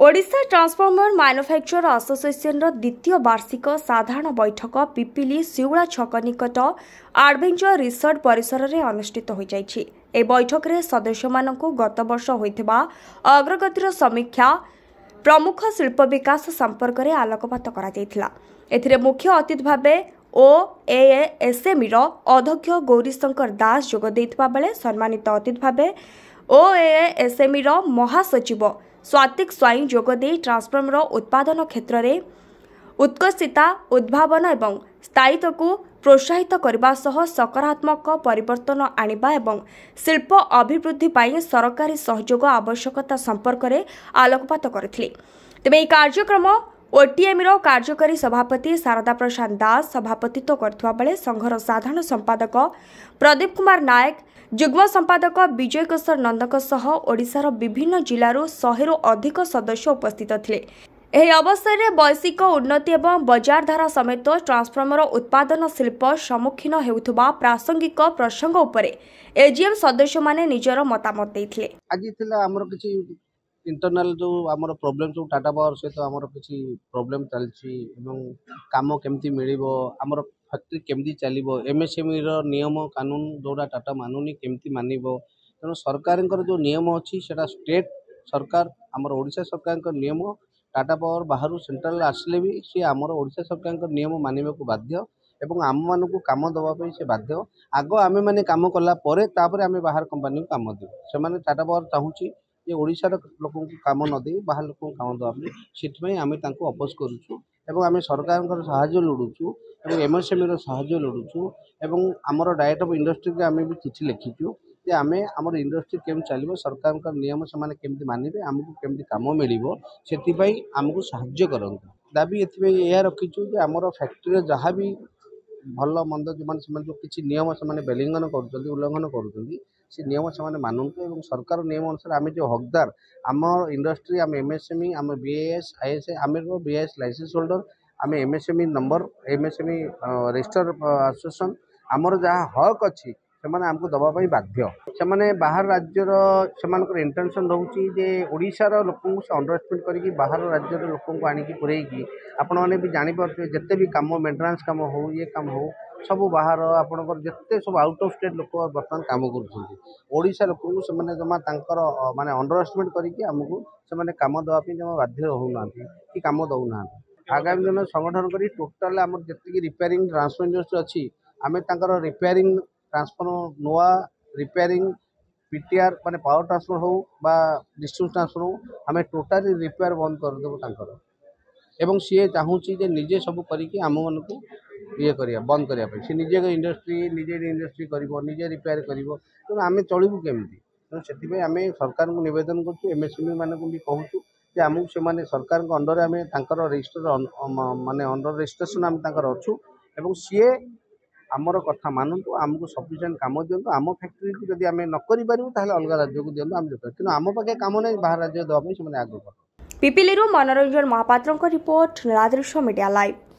Odisha transformer manufacture association द्वितीय वार्षिक साधारण बैठक पिपिली शिउला छक निकट एडवेंचर रिसोर्ट परिसर में अनुष्ठित हो जाइछि। ए बैठक में सदस्य मानकु गत वर्ष होइथिबा अग्रगतिर समीक्षा प्रमुख शिल्प विकास संपर्क में आलोकपात करा जायथिला। एथिरे मुख्य अतिथि भाबे ओएएसएमई अध्यक्ष गौरीशंकर दास जोग दैथिबा बेले सम्मानित अतिथि भाबे ओएएसएमई महासचिव स्वातिक स्वाई जोगदे ट्रांसफॉर्मर उत्पादन क्षेत्र में उत्कृष्टता उद्भावन एवं स्थायित्व को प्रोत्साहित करने सह सकारात्मक परिवर्तन आनिबा एवं शिल्प अभिवृद्धि पाई सरकारी सहयोग आवश्यकता संपर्क में आलोकपात करथिले। तेबे यह कार्यक्रम ओटीएमई कार्यकारी सभापति शारदा प्रसाद दास सभापतित्व करथिबा बेले संघर साधारण संपादक प्रदीप कुमार नायक जुग्म संपादक विजय किशोर नंदक सह ओडिशार विभिन्न जिल्लारू 100 रु अधिक सदस्य उपस्थित थिले। एही अवसर में वैश्विक उन्नति एवं बजार धारा समेत ट्रांसफॉर्मर उत्पादन शिल्प सम्मुखीन हेउथुबा प्रासंगिक प्रसंग उपरे एजीएम सदस्य माने निजर मतामत देथिले। आज थिला हमर किछि इंटरनल जो हमर प्रॉब्लम जो टाटा पावर सहित हमर किछि प्रॉब्लम चलछि एवं काम केमती मिलिबो हमर फैक्ट्री केमती चलिबो एमएसएमई रो नियम कानून जोड़ा टाटा मानुनी केमती मानिबो तेणु सरकार जो नियम अच्छी सेटा स्टेट सरकार हमर ओडिशा सरकार नियम टाटा पावर बाहर सेंट्रल आसले भी सी आमर ओडिशा सरकार नियम मानिबा को बाध्य एवं आम मानक काम दवा से बाध्य आग आम मैंने काम कला तापर आम बाहर कंपनी को काम देव से टाटा पावर चाहूँगी ये ओडिशार लोक काम नदे बाहर लोक काम देवाई से आम अपोज करुँ आम सरकार साहाय्य लोड़ुचु एमएसएमई साहाय्य लोड़ुचु आमर डायरेक्टर ऑफ इंडस्ट्री के आम भी चिठी लिखिचु जे आम आमर इंडस्ट्री केम चलो सरकार नियम से केमती मानवे आमको केमती काम मिल से आमको साहाय्य करते दाबी ये रखीचु जे आमर फैक्ट्री जहाँ भी भल मंद जो किसी नियम से बेलिंगन कर उल्लंघन कर नियम से मानतु और सरकार नियम अनुसार आम जो हकदार आम इंडस्ट्री आम एमएसएमई आम बीएएस आईएसए आम बीएएस लाइसेंस होल्डर आम MSME number MSME register association आमर जहाँ हक अच्छी से आमको दवाई बाध्य से बाहर राज्यर से इंटेंशन रोचे जे ओडिशार लोक से अंडरस्टैंड करके बाहर राज्यर लोक आणिकी पुरैकी आपण मैंने भी जानीपे जिते भी कम मेन्टेनान्स कम हो ये कम हो सब बाहर आपंकर जिते सब आउट ऑफ स्टेट लोक बर्तमान कम करोडिशा लोक जमा माने अंडर एस्टिमेट करके आमको से कम देवाई जमा बाध्य होना कि कम दौना आगामी दिन संगठन कर टोटाल आम जी रिपेयरिंग ट्रांसफर इंडस्ट्री अच्छी आम रिपेयरिंग ट्रांसफर नुआ रिपेयरिंग पीटीआर माने पावर ट्रांसफर हो बा डिस्ट्रीब्यूशन ट्रांसफर हो आम टोटाली रिपेयर बंद करदेव एवं सी चाहूँगी जे निजे सब करके आम मन को ये करिया बंद करने से निजे निजे इंडस्ट्री निजे रिपेयर कर आम चलू केमती तेणु से आम सरकार को निवेदन करमएसएमई मान भी कहूँ जे आमको से सरकार अंडर आम रजिस्टर माने अंडर रजिस्ट्रेशन आम अच्छु एवं सी आमर कथा मानतु आमको सफिशिएंट काम दिंतु आम फैक्ट्री को जब आम न करें अलग राज्य को दिंतु आम कि आम पाखे काम नहीं बाहर राज्य देवाई से आग्रह पिपिली मनोरंजन महापात्र रिपोर्ट नीलाद्रिश मीडिया लाइव।